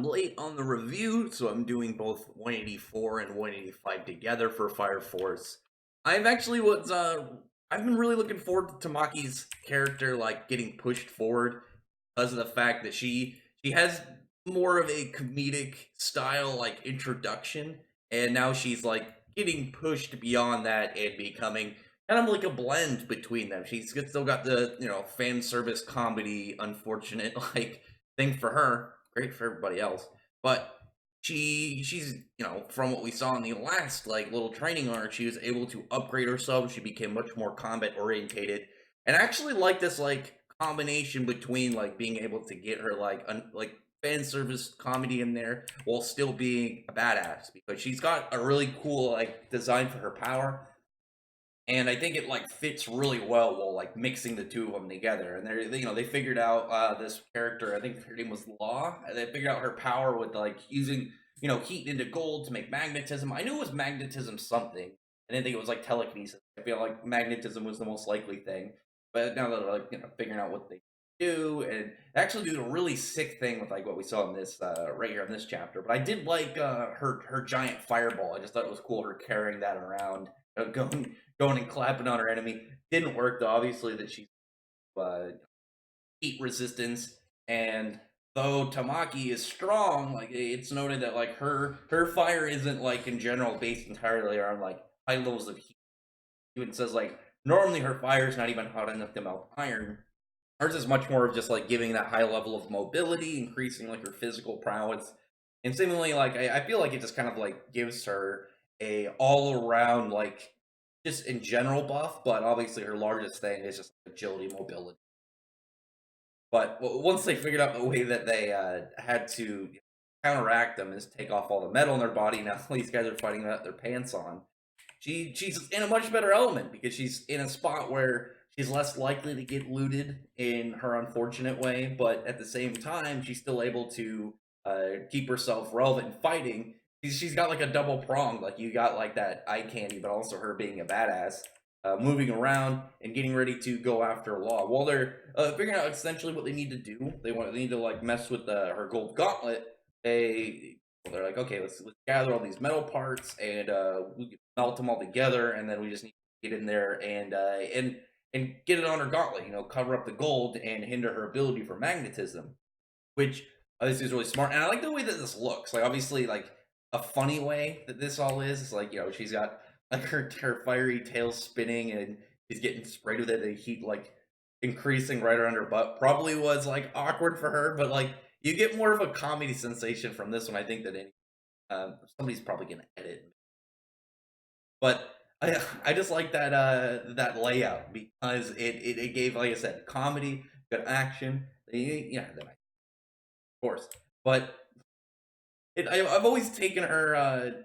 late on the review, so I'm doing both 184 and 185 together for Fire Force. I've actually was I've been really looking forward to Tamaki's character like getting pushed forward because of the fact that she has more of a comedic style like introduction, and now she's like getting pushed beyond that and becoming kind of like a blend between them. Still got the fan service comedy, unfortunate like thing for her, great for everybody else. But she's from what we saw in the last like little training arc, she was able to upgrade herself. She became much more combat orientated, and I actually like this like combination between like being able to get her like fan service comedy in there while still being a badass, because she's got a really cool like design for her power, and I think it like fits really well while like mixing the two of them together. And they figured out this character. I think her name was Law. And they figured out her power with like using heat into gold to make magnetism. I knew it was magnetism something. I didn't think it was like telekinesis. I feel like magnetism was the most likely thing. But now that they're like figuring out what they do, and actually do a really sick thing with like what we saw in this right here in this chapter. But I did like her giant fireball. I just thought it was cool her carrying that around, going and clapping on her enemy. Didn't work though. Obviously, that she's uh, heat resistance, and though Tamaki is strong, like it's noted that like her fire isn't like in general based entirely on like high levels of heat. Even says like normally her fire is not even hot enough to melt iron. Hers is much more of just like giving that high level of mobility, increasing like her physical prowess, and seemingly like I feel like it just kind of like gives her a all around like just in general buff. But obviously her largest thing is just agility, mobility. But once they figured out the way that they had to counteract them is take off all the metal in their body. Now these guys are fighting without their pants on. She's in a much better element because she's in a spot where she's less likely to get looted in her unfortunate way, but at the same time she's still able to keep herself relevant in fighting. She's got like a double prong, like you got like that eye candy, but also her being a badass, moving around and getting ready to go after Law. While they're figuring out essentially what they need to do, they need to like mess with her gold gauntlet. They're like, okay, let's gather all these metal parts and we can melt them all together, and then we just need to get in there and get it on her gauntlet. Cover up the gold and hinder her ability for magnetism, which this is really smart. And I like the way that this looks. Like obviously, like a funny way that this all is. It's like she's got like her fiery tail spinning and she's getting sprayed with it. The heat like increasing right around her butt. Probably was like awkward for her, but like you get more of a comedy sensation from this one, I think, than any. Somebody's probably gonna edit, but I just like that layout because it gave, like I said, comedy, good action. Yeah, of course, but I've always taken her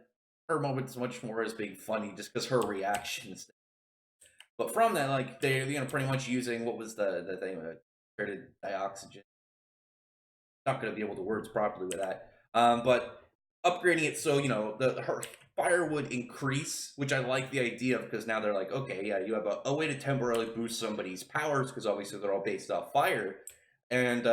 moments much more as being funny just because her reactions. But from that, like they're pretty much using what was the thing created dioxygen. Not going to be able to words properly with that. But upgrading it so the her fire would increase, which I like the idea of, because now they're like, okay, yeah, you have a way to temporarily boost somebody's powers because obviously they're all based off fire, and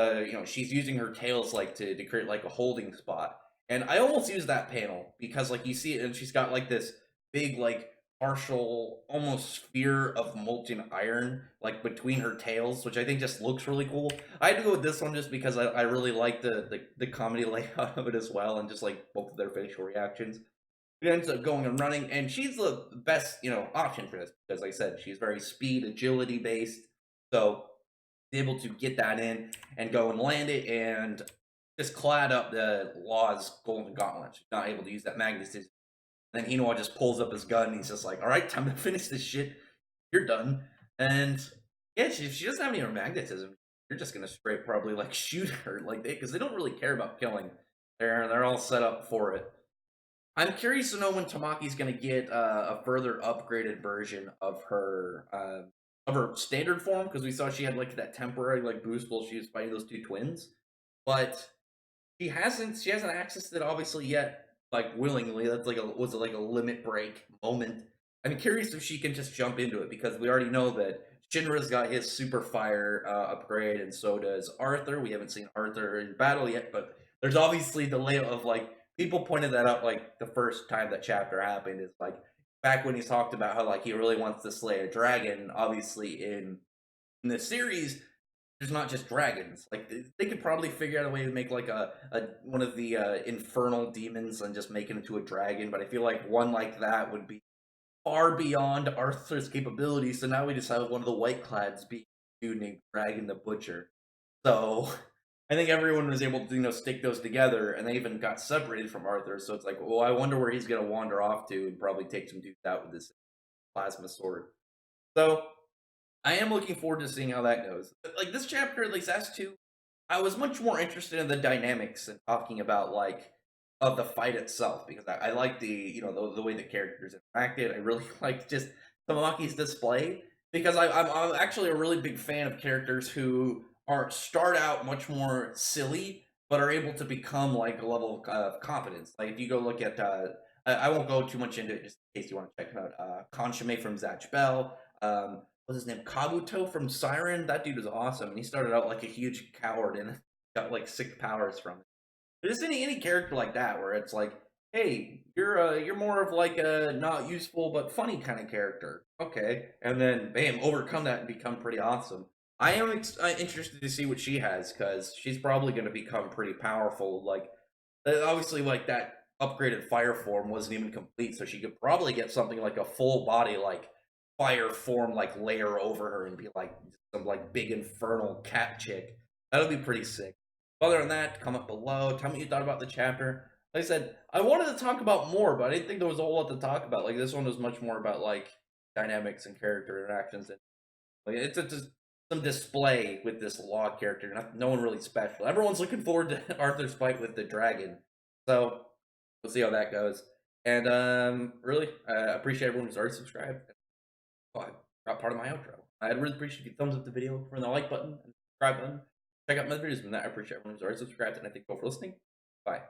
she's using her tails like to create like a holding spot. And I almost use that panel because like you see it, and she's got like this big like partial almost sphere of molten iron like between her tails, which I think just looks really cool. I had to go with this one just because I really like the comedy layout of it as well, and just like both of their facial reactions. It ends up going and running, and she's the best option for this because, like I said, she's very speed agility based. So able to get that in and go and land it and just clad up the Law's golden gauntlet. She's not able to use that magnetism. Then Hinoa just pulls up his gun and he's just like, all right, time to finish this shit. You're done. And yeah, she doesn't have any magnetism. You're just gonna straight probably like shoot her like because they don't really care about killing. They're all set up for it. I'm curious to know when Tamaki's gonna get a further upgraded version of her standard form, because we saw she had like that temporary like boost while she was fighting those two twins, but she hasn't accessed it obviously yet, like willingly. That's like a limit break moment. I'm curious if she can just jump into it, because we already know that Shinra's got his super fire upgrade, and so does Arthur. We haven't seen Arthur in battle yet, but there's obviously the layout of like people pointed that out like the first time that chapter happened is like back when he talked about how like he really wants to slay a dragon. Obviously, in the series, there's not just dragons. Like they could probably figure out a way to make like a one of the infernal demons and just make it into a dragon. But I feel like one like that would be far beyond Arthur's capabilities. So now we just have one of the White Clads being a dude named Dragon the Butcher. So I think everyone was able to stick those together, and they even got separated from Arthur. So it's like, well, I wonder where he's gonna wander off to, and probably take some dudes out with this plasma sword. So I am looking forward to seeing how that goes. Like this chapter, at least as two, I was much more interested in the dynamics and talking about like of the fight itself because I like the the way the characters interacted. I really like just Tamaki's display because I'm actually a really big fan of characters who are start out much more silly but are able to become like a level of confidence. Like if you go look at I won't go too much into it just in case you want to check it out. Consomme from Zatch Bell. What's his name? Kabuto from Siren. That dude was awesome. And he started out like a huge coward and got like sick powers from it. But just any character like that where it's like, hey, you're more of like a not useful but funny kind of character. Okay, and then bam, overcome that and become pretty awesome. I am interested to see what she has because she's probably going to become pretty powerful. Like obviously, like that upgraded fire form wasn't even complete, so she could probably get something like a full body like fire form like layer over her and be like some like big infernal cat chick. That would be pretty sick. Other than that, comment below. Tell me what you thought about the chapter. Like I said, I wanted to talk about more, but I didn't think there was a whole lot to talk about. Like this one was much more about like dynamics and character interactions, and like it's just some display with this law character. No one really special. Everyone's looking forward to Arthur's fight with the dragon. So we'll see how that goes. And really, I appreciate everyone who's already subscribed. Well, I got part of my outro. I'd really appreciate if you thumbs up the video, from the like button, and subscribe button. Check out my other videos from that. I appreciate everyone who's already subscribed, and I thank you all for listening. Bye.